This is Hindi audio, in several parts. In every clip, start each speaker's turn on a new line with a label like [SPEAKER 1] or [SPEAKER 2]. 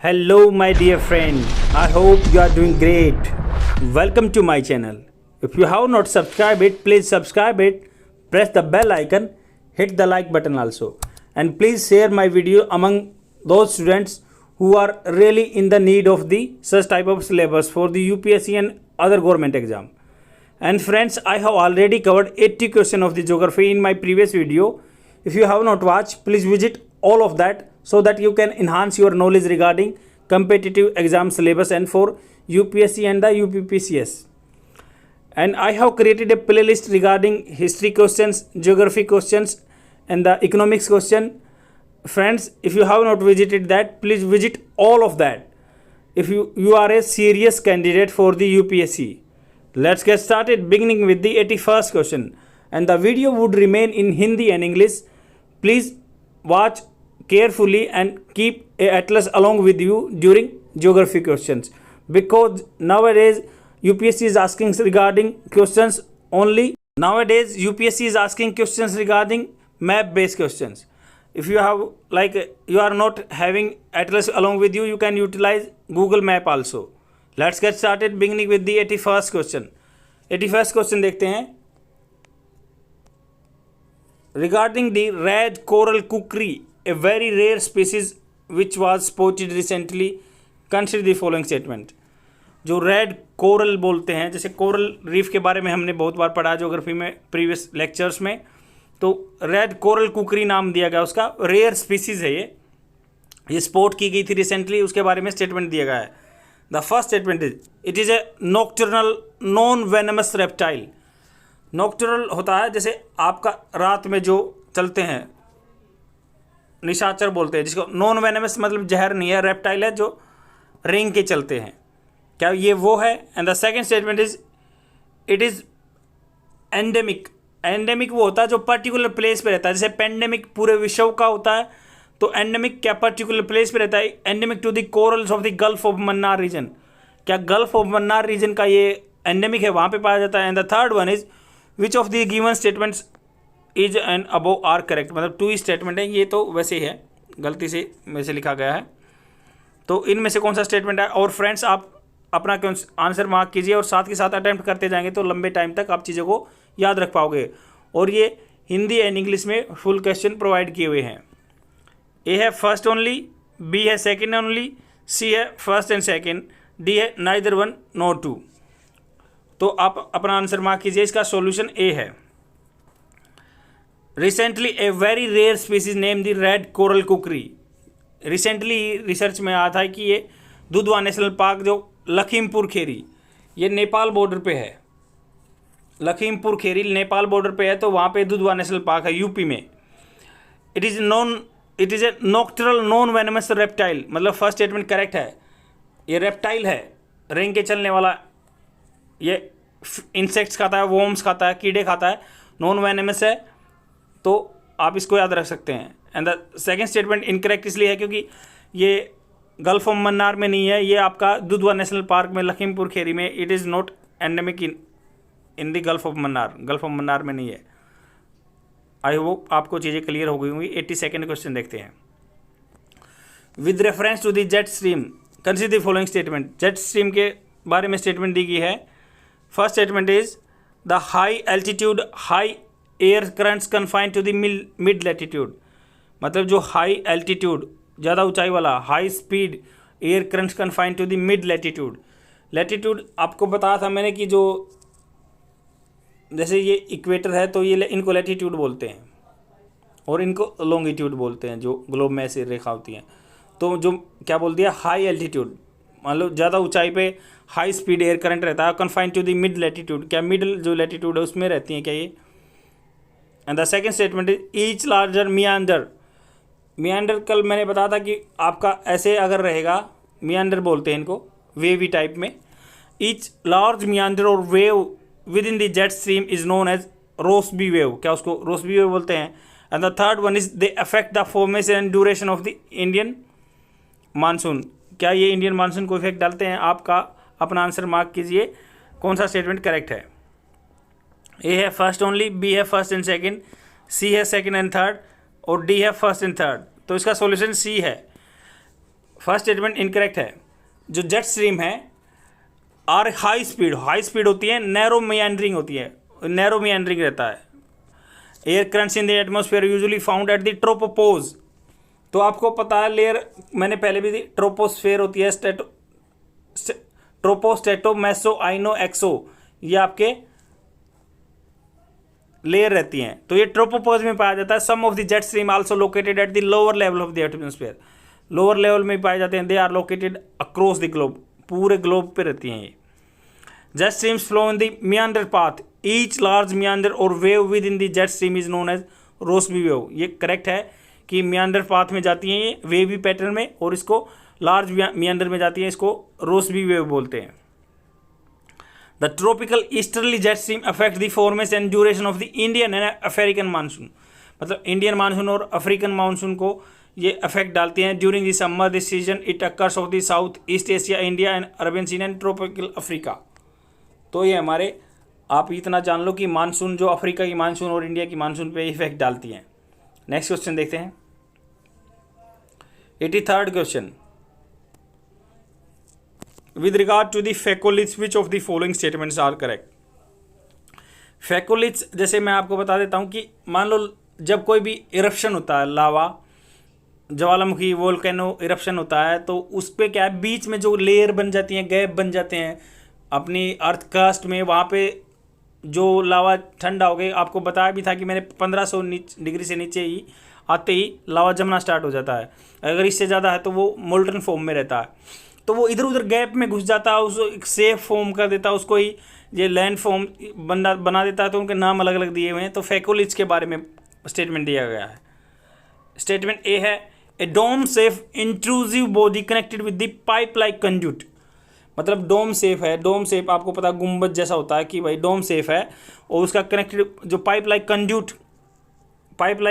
[SPEAKER 1] Hello, my dear friend. I hope you are doing great. Welcome to my channel. If you have not subscribed it, please subscribe it. Press the bell icon. Hit the like button also. And please share my video among those students who are really in the need of the such type of syllabus for the UPSC and other government exam. And friends, I have already covered 80 questions of the geography in my previous video. If you have not watched, please visit all of that so that you can enhance your knowledge regarding competitive exam syllabus and for UPSC and the UPPCS. And I have created a playlist regarding history questions, geography questions and the economics question. Friends, if you have not visited that, please visit all of that if you are a serious candidate for the UPSC. Let's get started, beginning with the 81st question. And the video would remain in Hindi and English. Please watch carefully and keep a atlas along with you during geography questions, because nowadays UPSC is asking regarding questions only. Nowadays UPSC is asking questions regarding map based questions. If you have you are not having atlas along with you, you can utilize Google Map also. Let's get started, beginning with the 81st question. 81st question देखते हैं. Regarding the red coral kukri, a very rare species which was spotted recently, consider the following statement. जो रेड कोरल बोलते हैं, जैसे कोरल रीफ के बारे में हमने बहुत बार पढ़ा ज्योग्राफी में प्रीवियस लेक्चर्स में, तो रेड कोरल कुकरी नाम दिया गया उसका. रेयर स्पीसीज है ये स्पॉट की गई थी रिसेंटली, उसके बारे में स्टेटमेंट दिया गया है. The first statement it is A nocturnal non venomous reptile. Nocturnal होता है जैसे आपका रात में जो चलते हैं, निशाचर बोलते हैं जिसको. नॉन वेनमस मतलब जहर नहीं है. रेप्टाइल है जो रेंग के चलते हैं. क्या ये वो है? And the second statement it is endemic. Endemic वो होता है जो पर्टिकुलर प्लेस पे रहता है. जैसे पेंडेमिक पूरे विश्व का होता है, तो एंडेमिक क्या पर्टिकुलर प्लेस पे रहता है. Endemic to the corals of the gulf of Mannar region. क्या गल्फ ऑफ मन्नार रीजन का ये एंडेमिक है, वहाँ पे पाया जाता है. And the third one is which of the given statements is and above are correct. मतलब 2 ही स्टेटमेंट है, ये तो वैसे ही है, गलती से में से लिखा गया है. तो इनमें से कौन सा स्टेटमेंट है? और फ्रेंड्स आप अपना आंसर मार्क कीजिए और साथ के साथ अटैम्प्ट करते जाएंगे तो लंबे टाइम तक आप चीज़ों को याद रख पाओगे. और ये हिंदी एंड इंग्लिश में फुल क्वेश्चन प्रोवाइड किए हुए हैं. ए है फर्स्ट ओनली, बी है सेकेंड ओनली, सी है फर्स्ट एंड सेकेंड, डी है नाइदर वन नॉट टू. तो आप अपना आंसर मार्क कीजिए. इसका सॉल्यूशन ए है. Recently a very rare species name the red coral कुकरी. रिसेंटली रिसर्च में आया था कि ये दुधवा नेशनल पार्क जो लखीमपुर खेरी, ये नेपाल बॉर्डर पे है. लखीमपुर खेरी नेपाल बॉर्डर पे है, तो वहाँ पे दुधवा नेशनल पार्क है यूपी में. It is a nocturnal non venomous reptile. मतलब फर्स्ट स्टेटमेंट करेक्ट है. ये रेप्टाइल है, रेंग के चलने वाला. ये इंसेक्ट्स खाता है, वॉर्म्स खाता है, कीड़े खाता है. नॉन वेनमस है, तो आप इसको याद रख सकते हैं. And the second statement incorrect इसलिए है क्योंकि ये गल्फ ऑफ मन्नार में नहीं है, ये आपका दुधवा नेशनल पार्क में लखीमपुर खेरी में. It is not endemic in the gulf of Mannar. Gulf of Mannar में नहीं है. आई होप आपको चीज़ें क्लियर हो गई होंगी. 82nd क्वेश्चन देखते हैं. With reference to the jet stream consider the following statement. Jet stream के बारे में स्टेटमेंट दी गई है. First statement is the high altitude high air currents confined to the mid latitude. मतलब जो हाई एल्टीट्यूड ज़्यादा ऊंचाई वाला, high speed air currents confined to the mid latitude. Latitude आपको बताया था मैंने कि जो जैसे ये इक्वेटर है तो ये इनको लैटिट्यूड बोलते हैं और इनको लॉन्गिट्यूड बोलते हैं, जो ग्लोब में ऐसे रेखा होती हैं. तो जो क्या बोल दिया, हाई एल्टीट्यूड मान लो ज़्यादा ऊंचाई पे हाई स्पीड एयर करंट रहता है. Confined to the mid latitude, क्या मिडल जो लैटिट्यूड है उसमें रहती हैं क्या ये. And the second statement is each larger meander. Meander कल मैंने बताया था कि आपका ऐसे अगर रहेगा, मियांडर बोलते हैं इनको, वेवी टाइप में. ईच लार्ज मियांडर और wave within the jet stream is known as Rossby wave. क्या उसको रोसबी वेव बोलते हैं. And the third one is they affect the formation and duration of the Indian monsoon. क्या ये इंडियन मानसून को इफेक्ट डालते हैं? आपका अपना आंसर मार्क कीजिए, कौन सा स्टेटमेंट करेक्ट है. ए है फर्स्ट ओनली, बी है फर्स्ट एंड सेकेंड, सी है सेकेंड एंड थर्ड और डी है फर्स्ट एंड थर्ड. तो इसका सॉल्यूशन सी है. फर्स्ट स्टेटमेंट इनकरेक्ट है। जो जेट स्ट्रीम है आर हाई स्पीड होती है, नैरो मियांडरिंग होती है, नैरो मियांडरिंग रहता है। Air currents in the atmosphere usually found at the tropopause. तो आपको पता है लेयर, मैंने पहले भी दी, ट्रोपोस्फेयर होती है, ट्रोपो, स्टेटो, मेसो, आइनो, एक्सो, ये आपके लेयर रहती हैं। तो ये ट्रोपोपोज में पाया जाता है। Some of the jet stream also located at the lower level of the atmosphere. Lower level में पाए जाते हैं। They are located across the globe, पूरे ग्लोब पे रहती हैं ये। Jet streams flow in the meander path. Each large meander और wave within the jet stream is known as Rossby wave. ये करेक्ट है कि मियांडर पाथ में जाती हैं ये वेवी पैटर्न में, और इसको लार्ज मियांडर में जाती है, इसको रोसबी वेव बोलते हैं। The tropical easterly jet stream affect the formation and duration of the Indian and African monsoon. मतलब इंडियन मानसून और अफ्रीकन मानसून को ये अफेक्ट डालती हैं। During the summer this season it occurs of the South East Asia, India and Arabian sea and tropical Africa. तो ये हमारे, आप इतना जान लो कि मानसून जो अफ्रीका की मानसून और इंडिया की मानसून पे इफेक्ट डालती हैं। नेक्स्ट क्वेश्चन देखते हैं, 83rd question. With regard to the phacoliths which of the following statements are correct. Phacoliths, जैसे मैं आपको बता देता हूँ कि मान लो जब कोई भी इरप्शन होता है, लावा, ज्वालामुखी, वोल्केनो इरप्शन होता है, तो उस पर क्या है, बीच में जो लेयर बन जाती हैं, गैप बन जाते हैं अपनी अर्थ कास्ट में, वहाँ पे जो लावा ठंडा हो गया। आपको बताया भी था कि मैंने 1500 डिग्री से नीचे ही आते ही लावा जमना स्टार्ट हो जाता है। अगर इससे ज़्यादा है तो वो मोल्टन फॉर्म में रहता है, तो वो इधर उधर गैप में घुस जाता है, उसको एक सेफ फॉर्म कर देता है, उसको ही ये लैंड फॉर्म बना देता है। तो उनके नाम अलग अलग दिए हुए हैं। तो फेकोलिथ्स के बारे में स्टेटमेंट दिया गया है। स्टेटमेंट ए है, a dome shaped intrusive body connected with the pipe like conduit. मतलब डोम सेफ है, डोम सेफ आपको पता गुंबद जैसा होता है कि भाई डोम सेफ है, और उसका कनेक्टेड जो पाइप लाइक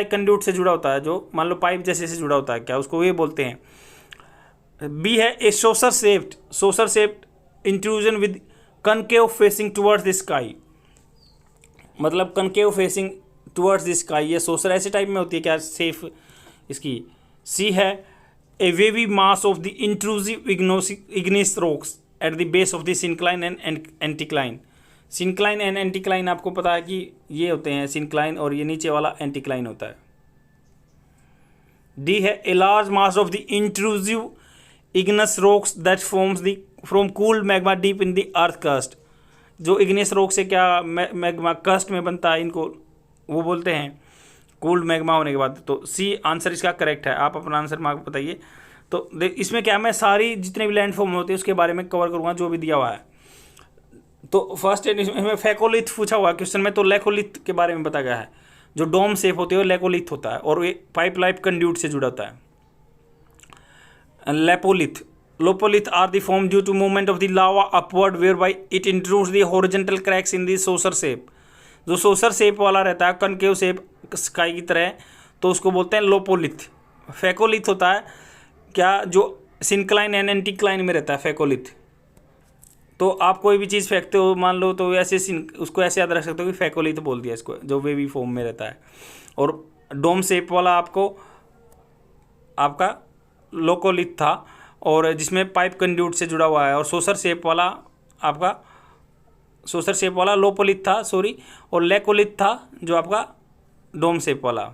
[SPEAKER 1] कंड्यूट से जुड़ा होता है, जो मान लो पाइप जैसे से जुड़ा होता है, क्या उसको ये बोलते हैं। बी है, a saucer shaped intrusion with concave facing towards the sky. मतलब concave facing towards the sky, ये सोसर ऐसे टाइप में होती है क्या, सेफ इसकी। सी है, a wavy mass of the intrusive igneous rocks at the base of the syncline and anticline. Syncline and anticline आपको पता है कि ये होते हैं सिंक्लाइन, और ये नीचे वाला एंटीक्लाइन होता है। डी है, a large mass of the intrusive igneous rocks that forms the from cooled magma deep in the earth कस्ट। जो इग्नियस रॉक से क्या मैग्मा कस्ट में बनता है, इनको वो बोलते हैं कूल्ड मैग्मा होने के बाद। तो सी आंसर इसका करेक्ट है। आप अपना आंसर मार्क बताइए। तो इसमें क्या, मैं सारी जितने भी लैंड फॉर्म होते हैं उसके बारे में कवर करूँगा जो भी दिया हुआ है। तो फर्स्ट इसमें फेकोलिथ पूछा हुआ क्वेश्चन में, तो लेकोलिथ के बारे में बताया गया है। जो डोम शेप होती है वो लेकोलिथ होता है, और ये पाइप लाइप कंड्यूट से जुड़ा होता है। Lopoliths are the form due to movement of the lava upward whereby it intrudes the horizontal cracks in the saucer shape. जो सोसर शेप वाला रहता है, कनकेव शेप स्काई की तरह, तो उसको बोलते हैं लोपोलिथ। फेकोलिथ होता है क्या, जो सिंक्लाइन एंड एंटीक्लाइन में रहता है फेकोलिथ। तो आप कोई भी चीज़ फेंकते हो मान लो, तो ऐसे उसको ऐसे याद रख सकते हो कि फेकोलिथ बोल दिया इसको, जो वेवी फॉर्म में रहता है। और डोम शेप वाला आपका लोकोलिथ था, और जिसमें पाइप कंड्यूट से जुड़ा हुआ है। और सोसर शेप वाला लोपोलिथ था, और लेकोलिथ था जो आपका डोम शेप वाला।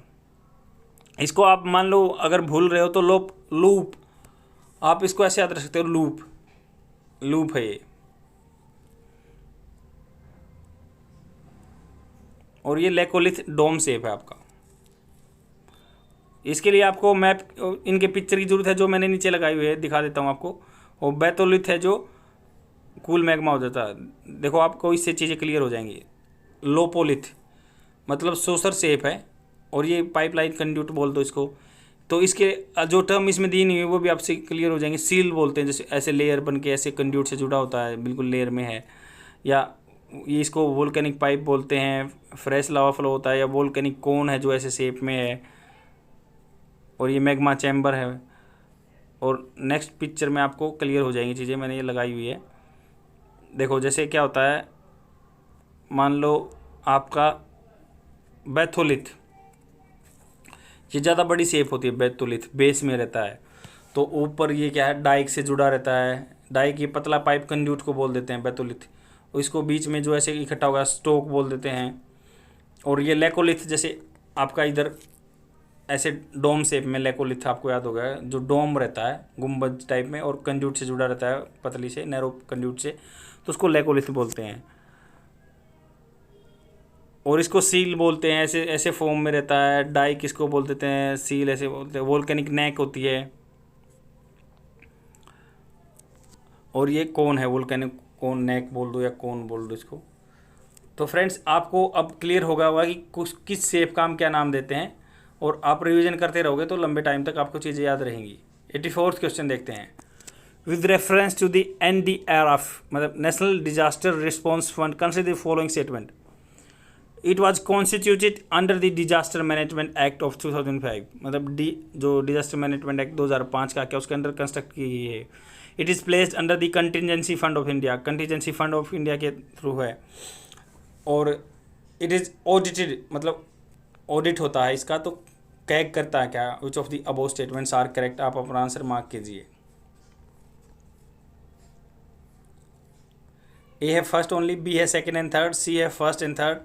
[SPEAKER 1] इसको आप मान लो अगर भूल रहे हो तो लूप आप इसको ऐसे याद रख सकते हो, लूप है ये। और ये लेकोलिथ डोम शेप है आपका। इसके लिए आपको मैप, इनके पिक्चर की जरूरत है जो मैंने नीचे लगाई हुई है, दिखा देता हूँ आपको। और बेथोलिथ है जो कूल मैग्मा हो जाता है। देखो आपको इससे चीज़ें क्लियर हो जाएंगी। लोपोलिथ मतलब सोसर शेप है, और ये पाइपलाइन कंड्यूट बोल दो इसको। तो इसके जो टर्म इसमें दी नहीं हुई वो भी आपसे क्लियर हो जाएंगे। सील बोलते हैं, जैसे ऐसे लेयर बन के ऐसे कंड्यूट से जुड़ा होता है, बिल्कुल लेयर में है। या ये इसको वोल्केनिक पाइप बोलते हैं। फ्रेश लावा फ्लो होता है, या वोल्केनिक कोन है जो ऐसे शेप में है। और ये मैग्मा चैम्बर है। और नेक्स्ट पिक्चर में आपको क्लियर हो जाएंगी चीज़ें, मैंने ये लगाई हुई है। देखो जैसे क्या होता है, मान लो आपका बेथोलिथ, ये ज़्यादा बड़ी शेप होती है। बेथोलिथ बेस में रहता है। तो ऊपर ये क्या है, डाइक से जुड़ा रहता है। डाइक ये पतला पाइप कंड्यूट को बोल देते हैं, बेथोलिथ। इसको बीच में जो ऐसे इकट्ठा होगा स्टोक बोल देते हैं। और ये लेकोलिथ, जैसे आपका इधर ऐसे डोम शेप में लेकोलिथ आपको याद होगा, जो डोम रहता है गुम्बद टाइप में और कंड्यूट से जुड़ा रहता है, पतली से नैरो कंड्यूट से, तो उसको लेकोलिथ बोलते हैं। और इसको सील बोलते हैं, ऐसे ऐसे फॉर्म में रहता है। डाइक इसको बोल देते हैं, सील ऐसे बोलते हैं। वोल्केनिक नेक होती है। और ये कौन है, वोल्केनिक कौन, नेक बोल दो या कौन बोल दो इसको। तो फ्रेंड्स आपको अब क्लियर होगा कि कुछ किस शेप का हम क्या नाम देते हैं, और आप रिवीजन करते रहोगे तो लंबे टाइम तक आपको चीज़ें याद रहेंगी। 84th क्वेश्चन देखते हैं। With reference to the NDRF मतलब national disaster response fund, consider the following statement. It was constituted under the disaster management act of 2005 मतलब जो डिजास्टर मैनेजमेंट एक्ट 2005 का क्या उसके अंडर कंस्ट्रक्ट की गई है। It is placed under the contingency fund of India, contingency fund of India के थ्रू है। और इट इज़ ऑडिटेड मतलब ऑडिट होता है इसका, तो कैग करता है क्या, which of the above statements are correct. आप अपना आंसर मार्क कीजिए। ए है फर्स्ट ओनली, बी है सेकंड एंड थर्ड, सी है फर्स्ट एंड थर्ड,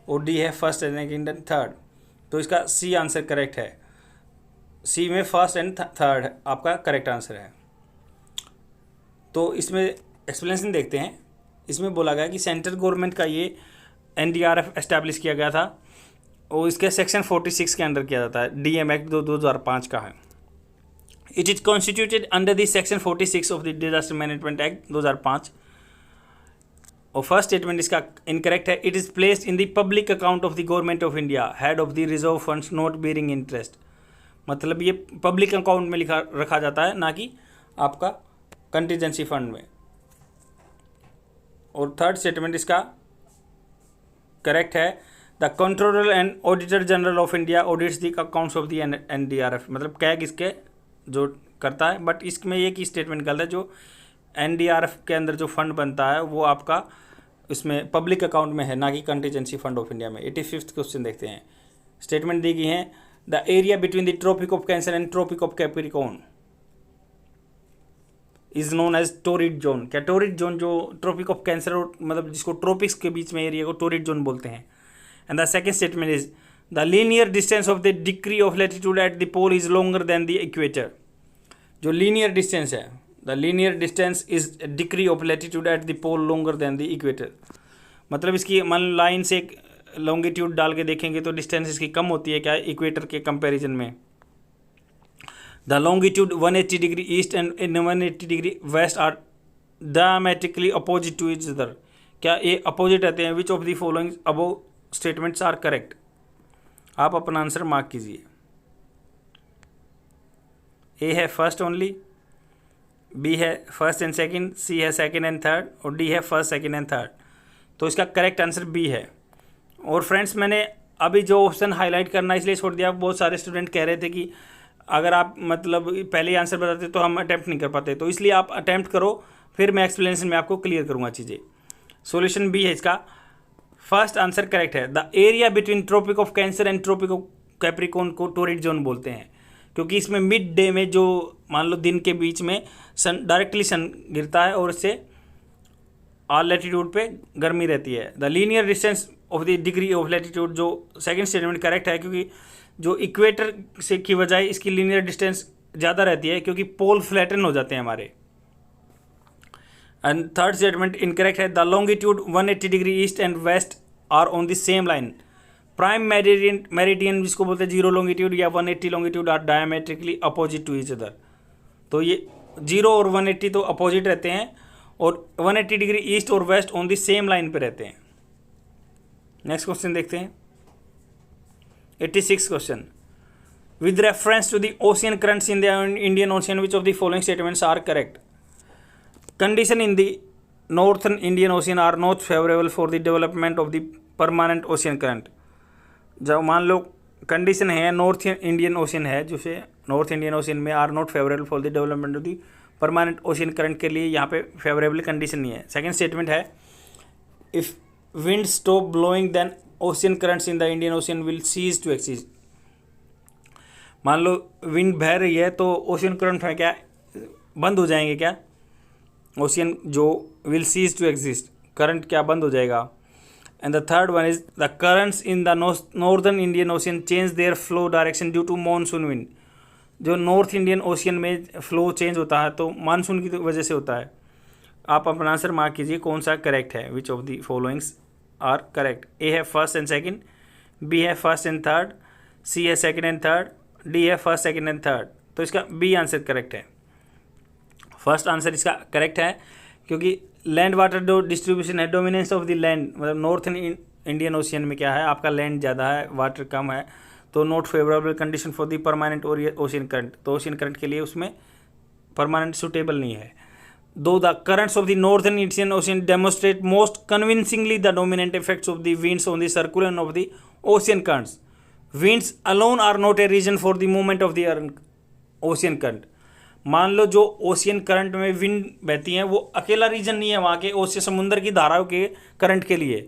[SPEAKER 1] और डी है फर्स्ट सेकंड एंड थर्ड। तो इसका सी आंसर करेक्ट है। सी में फर्स्ट एंड थर्ड आपका करेक्ट आंसर है। तो इसमें एक्सप्लेनेशन देखते हैं। इसमें बोला गया कि सेंट्रल गवर्नमेंट का ये NDRF एस्टैब्लिश किया गया था, और इसके सेक्शन 46 के अंडर किया जाता है। DM एक्ट 2005 का है। It is constituted under the section 46 of the disaster management act 2005। और फर्स्ट स्टेटमेंट इसका इनकरेक्ट है। It is placed in the public account of the government of India, head of the reserve funds not bearing interest. मतलब ये पब्लिक अकाउंट में लिखा रखा जाता है, ना कि आपका कंटीजेंसी फंड में। और थर्ड स्टेटमेंट इसका करेक्ट है। The controller and auditor general of India audits the accounts of the NDRF मतलब कैग इसके जो करता है। बट इसमें एक ही स्टेटमेंट गलत है, जो NDRF के अंदर जो फंड बनता है वो आपका इसमें पब्लिक अकाउंट में है, ना कि कंटीजेंसी फंड ऑफ इंडिया में। 85th क्वेश्चन देखते हैं। स्टेटमेंट दी गई है। The area between the tropic of Cancer and tropic of Capricorn is known as torrid zone. क्या टोरिड जोन, जो ट्रॉपिक ऑफ कैंसर मतलब जिसको ट्रॉपिक्स के बीच में एरिया को टोरिड जोन बोलते हैं। And the second statement is the linear distance of the degree of latitude at the pole is longer than the equator. जो लीनियर डिस्टेंस है, the linear distance is degree of latitude at the pole longer than the equator. मतलब इसकी मन लाइन से लॉन्गिट्यूड डाल के देखेंगे तो डिस्टेंस इसकी कम होती है क्या इक्वेटर के कंपैरिजन में। The longitude 180 degree east and 180 degree west are diametrically opposite to each other. क्या ये अपोजिट रहते हैं। Which of the following above statements are correct. आप अपना आंसर मार्क कीजिए। ए है फर्स्ट ओनली, बी है फर्स्ट एंड सेकंड, सी है सेकंड एंड थर्ड, और डी है फर्स्ट सेकंड एंड थर्ड। तो इसका करेक्ट आंसर बी है। और फ्रेंड्स मैंने अभी जो ऑप्शन हाईलाइट करना इसलिए छोड़ दिया, बहुत सारे स्टूडेंट कह रहे थे कि अगर आप मतलब पहले ही आंसर बताते तो हम अटैम्प्ट नहीं कर पाते, तो इसलिए आप अटैम्प्ट करो, फिर मैं एक्सप्लेनेशन में आपको क्लियर करूँगा चीज़ें। सॉल्यूशन बी है इसका, फर्स्ट आंसर करेक्ट है। The area between tropic of Cancer and tropic of Capricorn को टोरिड जोन बोलते हैं, क्योंकि इसमें मिड डे में जो मान लो दिन के बीच में सन डायरेक्टली सन गिरता है और उससे ऑल लैटिट्यूड पे गर्मी रहती है। The linear distance of the degree of latitude, जो सेकंड स्टेटमेंट करेक्ट है, क्योंकि जो इक्वेटर से की बजाय इसकी लीनियर डिस्टेंस ज़्यादा रहती है, क्योंकि पोल फ्लैटन हो जाते हैं हमारे। एंड थर्ड स्टेटमेंट इनकरेक्ट है। The longitude 180 degree east and west are on the same line. Prime meridian जिसको बोलते हैं जीरो लॉन्गिट्यूड या 180 longitude are diametrically opposite to each other. तो ये 0 और 180 तो अपोजिट रहते हैं, और 180 डिग्री ईस्ट और west on the same line पे रहते हैं। नेक्स्ट क्वेश्चन देखते हैं। 86 question. With reference to the ocean currents in the Indian ocean which of the following statements are correct. Condition in the northern Indian ocean are not favourable for the development of the permanent ocean current. जब मान लो कंडीशन है नॉर्थ इंडियन ओशियन है, जिसे नॉर्थ इंडियन ओशियन में are not favourable for the development of the permanent ocean current के लिए यहाँ पे फेवरेबल कंडीशन नहीं है। सेकंड स्टेटमेंट है if wind stop blowing then ocean currents in the Indian ocean will cease to exist. मान लो विंड बह रही है तो ओशियन करंट में क्या बंद हो जाएंगे, क्या ओशियन जो will cease to exist, current क्या बंद हो जाएगा। And the third one is the currents in the northern Indian ocean change their flow direction due to monsoon wind. जो नॉर्थ इंडियन ओशियन में फ्लो चेंज होता है तो मानसून की वजह से होता है। आप अपना आंसर मार्क कीजिए कौन सा करेक्ट है, which of the followings are correct. A है फर्स्ट एंड सेकंड, बी है फर्स्ट एंड थर्ड, सी है सेकंड एंड थर्ड, डी है फर्स्ट सेकंड एंड थर्ड। तो इसका बी आंसर करेक्ट है। फर्स्ट आंसर इसका करेक्ट है क्योंकि लैंड वाटर जो डिस्ट्रीब्यूशन है, डोमिनेंस ऑफ द लैंड, मतलब नॉर्थ इंडियन ओशियन में क्या है, आपका लैंड ज़्यादा है, वाटर कम है, तो not favourable condition for the permanent ocean current. तो ओशियन करंट के लिए उसमें परमानेंट सुटेबल नहीं है। दो the currents of the northern Indian ocean demonstrate most convincingly the dominant effects of the winds on the circulation of the ocean currents. Winds alone are not a reason for the movement of the ocean current. मान लो जो ओशियन करंट में विंड बहती हैं वो अकेला रीजन नहीं है वहाँ के ओशियन समुद्र की धाराओं के करंट के लिए,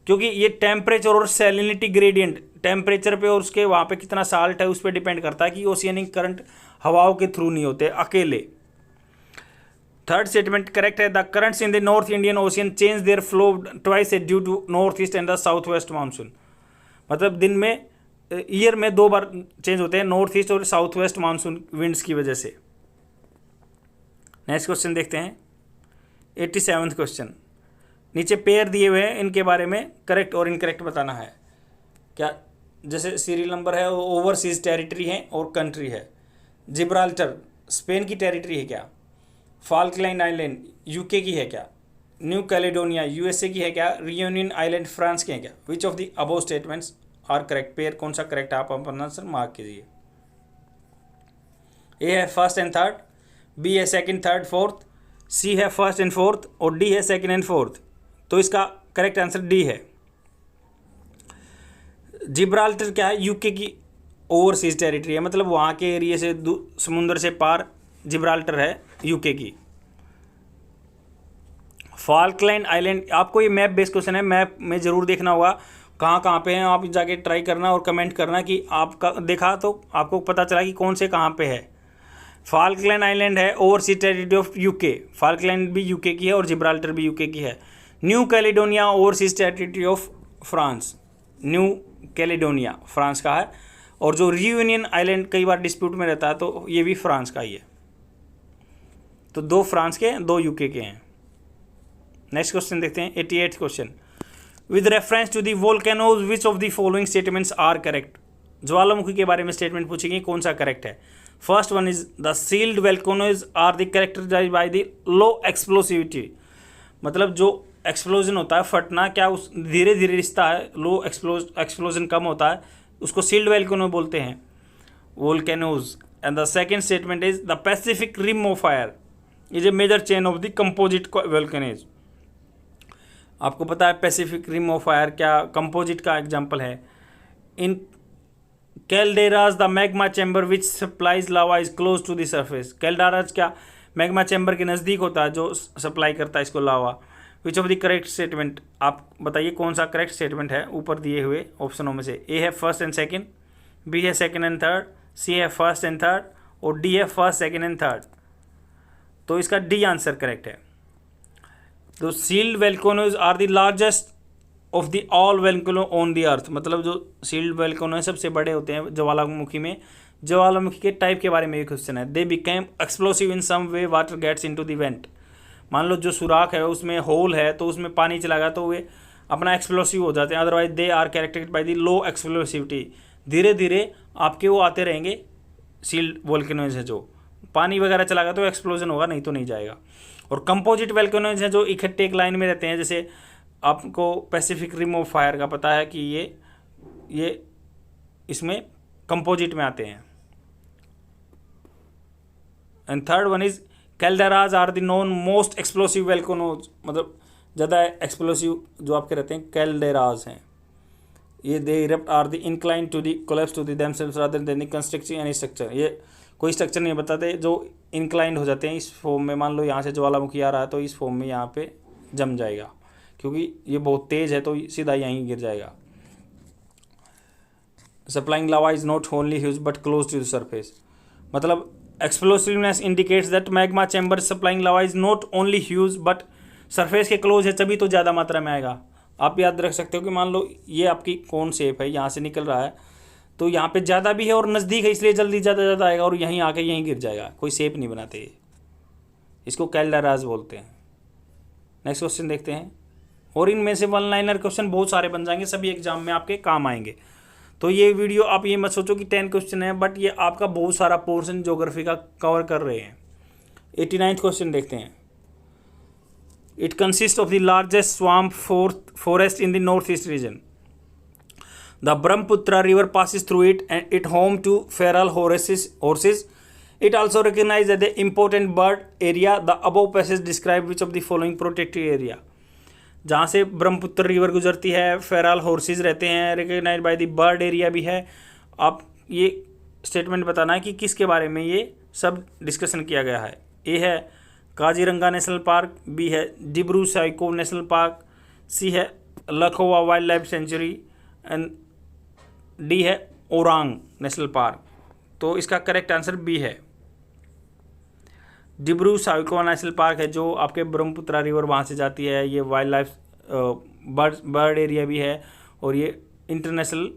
[SPEAKER 1] क्योंकि ये टेम्परेचर और सैलिनिटी ग्रेडियंट, टेम्परेचर पे और उसके वहाँ पे कितना साल्ट है उस पर डिपेंड करता है कि ओशियनिक करंट हवाओं के थ्रू नहीं होते अकेले। थर्ड स्टेटमेंट करेक्ट है। The currents in the north Indian ocean change their flow twice due to north east and the south west monsoon. मतलब दिन में ईयर में 2 बार चेंज होते हैं, नॉर्थ ईस्ट और साउथ वेस्ट मानसून विंड्स की वजह से। नेक्स्ट क्वेश्चन देखते हैं 87वां क्वेश्चन। नीचे पेयर दिए हुए हैं, इनके बारे में करेक्ट और इनकरेक्ट बताना है। क्या जैसे सीरियल नंबर है वो ओवरसीज टेरिटरी है और कंट्री है। जिब्राल्टर स्पेन की टेरिटरी है क्या? फाल्कलैंड आइलैंड यूके की है क्या? न्यू कैलेडोनिया यूएसए की है क्या? रियूनियन आइलैंड फ्रांस के हैं क्या? Which of the above statements are correct? Pair कौन सा करेक्ट है आप अपना आंसर मार्क कीजिए। ए है फर्स्ट एंड थर्ड, बी है सेकंड थर्ड फोर्थ, सी है फर्स्ट एंड फोर्थ और डी है सेकंड एंड फोर्थ। तो इसका करेक्ट आंसर डी है। जिब्राल्टर क्या है? यूके की ओवरसीज टेरिटरी है, मतलब वहाँ के एरिया से समुद्र से पार जिब्राल्टर है यूके की। फाल्कलैंड आइलैंड, आपको ये मैप बेस्ड क्वेश्चन है, मैप में ज़रूर देखना होगा कहाँ कहाँ पे हैं, आप जाके ट्राई करना और कमेंट करना कि आपका देखा तो आपको पता चला कि कौन से कहाँ पे है। फाल्कलैंड आइलैंड है ओवरसीज टेरिटरी ऑफ यूके, फाल्कलैंड भी यूके की है और जिब्राल्टर भी यूके की है। New Caledonia overseas territory of France, new Caledonia France का है। और जो रियूनियन आइलैंड कई बार डिस्प्यूट में रहता है तो ये भी फ्रांस का ही है। तो 2 फ्रांस के 2 यूके के हैं। नेक्स्ट क्वेश्चन देखते हैं 88 question. With reference to the volcanoes which of the following statements are correct? ज्वालामुखी के बारे में स्टेटमेंट पूछेंगे, कौन सा करेक्ट है? First one is the shield volcanoes are the characterized by the low explosivity. मतलब जो एक्सप्लोजन होता है फटना, क्या उस धीरे धीरे रिश्ता है, लो एक्सप्लोजन कम होता है, उसको सील्ड वोल्केनो बोलते हैं volcanoes. And the second statement is the Pacific rim of fire is a major chain of the composite volcanoes. आपको पता है पैसिफिक रिम ऑफ फायर क्या कंपोजिट का एग्जाम्पल है। In calderas the magma chamber which supplies lava is close to the surface. Calderas क्या मैग्मा चैम्बर के नज़दीक होता है जो सप्लाई करता है इसको lava. Which of the correct statement, आप बताइए कौन सा करेक्ट स्टेटमेंट है ऊपर दिए हुए ऑप्शनों में से। ए है फर्स्ट एंड सेकंड, बी है सेकंड एंड थर्ड, सी है फर्स्ट एंड थर्ड और डी है फर्स्ट सेकंड एंड थर्ड। तो इसका डी आंसर करेक्ट है। तो shield volcanoes are the largest of the all volcano on the earth. मतलब जो सील्ड वोल्केनो है सबसे बड़े होते हैं ज्वालामुखी में। ज्वालामुखी के टाइप के बारे में एक क्वेश्चन है। They became explosive in some way water gets into the vent. मान लो जो सुराख है उसमें होल है तो उसमें पानी चला गया तो वे अपना एक्सप्लोसिव हो जाते हैं। Otherwise they are characterized by the low explosivity. धीरे धीरे आपके वो आते रहेंगे सील्ड वोल्केनोज है, जो पानी वगैरह चला गया तो एक्सप्लोजन होगा, नहीं तो नहीं जाएगा। और कंपोजिट वोल्केनोज हैं जो इकट्ठे एक लाइन में रहते हैं, जैसे आपको पैसिफिक रिम ऑफ फायर का पता है कि ये इसमें कंपोजिट में आते हैं। And third one is calderas are the non most explosive volcanoes. मतलब ज़्यादा एक्सप्लोसिव जो आपके रहते हैं कैल्डेराज हैं। ये they erupt are the incline to the collapse to the themselves rather than the constructing any structure. ये कोई स्ट्रक्चर नहीं बताते, जो इंक्लाइंड हो जाते हैं इस फॉर्म में। मान लो यहाँ से ज्वालामुखी आ रहा है तो इस फॉर्म में यहाँ पे जम जाएगा, क्योंकि ये बहुत तेज़ है तो सीधा यहीं गिर जाएगा। Supplying lava is not only huge but close to the surface. मतलब explosiveness indicates that magma chamber supplying lava is not only huge but surface के क्लोज है, तभी तो ज़्यादा मात्रा में आएगा। आप याद रख सकते हो कि मान लो ये आपकी कौन शेप है, यहाँ से निकल रहा है तो यहाँ पे ज़्यादा भी है और नज़दीक है, इसलिए जल्दी ज़्यादा आएगा और यहीं आके यहीं गिर जाएगा। कोई शेप नहीं बनाते, इसको कैल्डेरास बोलते हैं। नेक्स्ट क्वेश्चन देखते हैं। और इनमें से वन लाइनर क्वेश्चन बहुत सारे बन जाएंगे, सभी एग्जाम में आपके काम आएंगे। तो ये वीडियो आप ये मत सोचो कि 10 क्वेश्चन है, बट ये आपका बहुत सारा पोर्शन ज्योग्राफी का कवर कर रहे हैं। 89th क्वेश्चन देखते हैं। It consist of the largest swamp forest in the north east region. The Brahmaputra river passes through it and it home to feral horses. It also recognized as the important bird area. The above passage describe which of the following protected area। जहाँ से ब्रह्मपुत्र रिवर गुजरती है, फेरल हॉर्सेस रहते हैं, recognise by the bird area भी है। आप ये स्टेटमेंट बताना है कि किसके बारे में ये सब डिस्कशन किया गया है। ए है काजीरंगा नेशनल पार्क, बी है Dibru Saikhowa national park, C है Laokhowa wildlife sanctuary and D है ओरांग नेशनल पार्क। तो इसका करेक्ट आंसर बी है, डिब्रू साइको नेशनल पार्क है, जो आपके ब्रह्मपुत्र रिवर वहाँ से जाती है। ये वाइल्ड लाइफ बर्ड एरिया भी है और ये इंटरनेशनल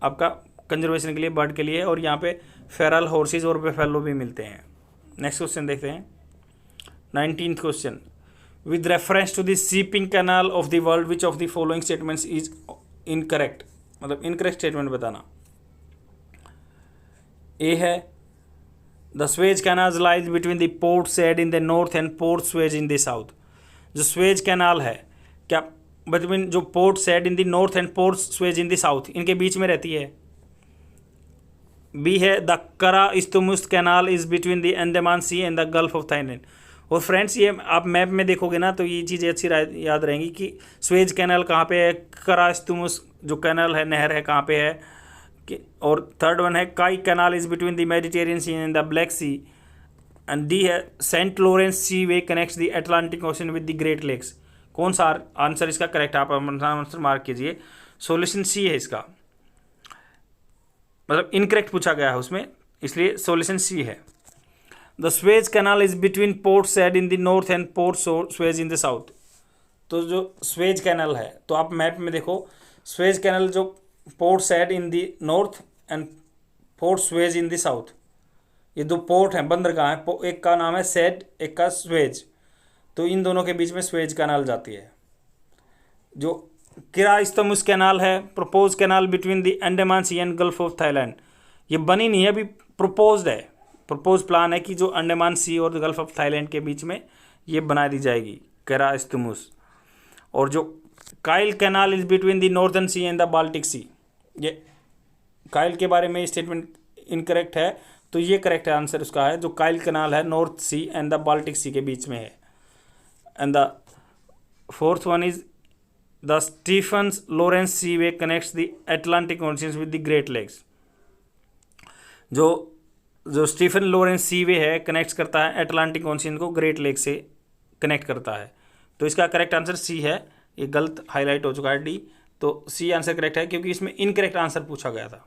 [SPEAKER 1] आपका कंजर्वेशन के लिए, बर्ड के लिए, और यहाँ पे फेरल हॉर्सेस और बेफेलो भी मिलते हैं। नेक्स्ट क्वेश्चन देखते हैं। 19th question. With reference to the shipping canal of the world which of the following statements is incorrect. मतलब इनकरेक्ट स्टेटमेंट बताना। ए है the Suez canal lies between the Port Said in the north and Port Suez in the south. जो स्वेज कैनाल है क्या बिटवीन जो Port Said in the north and Port Suez in the south, इनके बीच में रहती है। बी है द करा isthmus canal is between the Andaman sea and the gulf of Thailand. और फ्रेंड्स ये आप मैप में देखोगे ना तो ये चीज़ें अच्छी याद रहेंगी कि स्वेज कैनाल कहाँ पे है, करा इस्तुमुस जो कैनाल है, नहर है, कहाँ पे है। और थर्ड वन है Kiel canal is between the Mediterranean sea and the black sea. And D है saint Lawrence seaway connects the Atlantic ocean with the great lakes. कौन सा आंसर इसका करेक्ट, आप आंसर मार्क कीजिए। सॉल्यूशन सी है इसका, मतलब इनकरेक्ट पूछा गया है उसमें, इसलिए सॉल्यूशन सी है। The Suez canal is between port Said in the north and Port Suez in the south. तो जो स्वेज कैनाल है, तो आप मैप में देखो, स्वेज कैनाल जो Port Said in the north and Port Suez in the south, ये दो पोर्ट हैं, बंदरगाह हैं, एक का नाम है सैड, एक का स्वेज। तो इन दोनों के बीच में स्वेज कैनाल जाती है। जो किरा इस्तमुस कैनाल है, propose canal between the Andaman sea and gulf of Thailand, ये बनी नहीं है, अभी प्रपोज्ड है। प्रपोज प्लान है कि जो अंडमान सी और गल्फ ऑफ थाईलैंड के बीच में ये बना दी जाएगी, किरा इस्तमुस। और जो Kiel canal is between the northern sea and the Baltic sea, ये काइल के बारे में स्टेटमेंट इनकरेक्ट है, तो ये करेक्ट आंसर उसका है। जो काइल कैनाल है north sea and the Baltic sea के बीच में है। And the fourth one is the Stephen Lawrence seaway connects the Atlantic ocean with the great lakes. जो स्टीफन लॉरेंस सी वे है कनेक्ट करता है अटलांटिक ओशन को ग्रेट लेक से कनेक्ट करता है। तो इसका करेक्ट आंसर सी है। ये गलत हाईलाइट हो चुका है डी, तो सी आंसर करेक्ट है क्योंकि इसमें इनकरेक्ट आंसर पूछा गया था।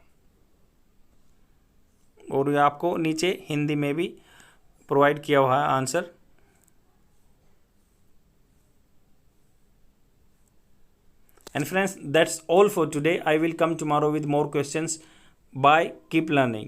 [SPEAKER 1] और ये आपको नीचे हिंदी में भी प्रोवाइड किया हुआ है answer. And friends, that's all for today. I will come tomorrow with more questions. Bye. Keep learning.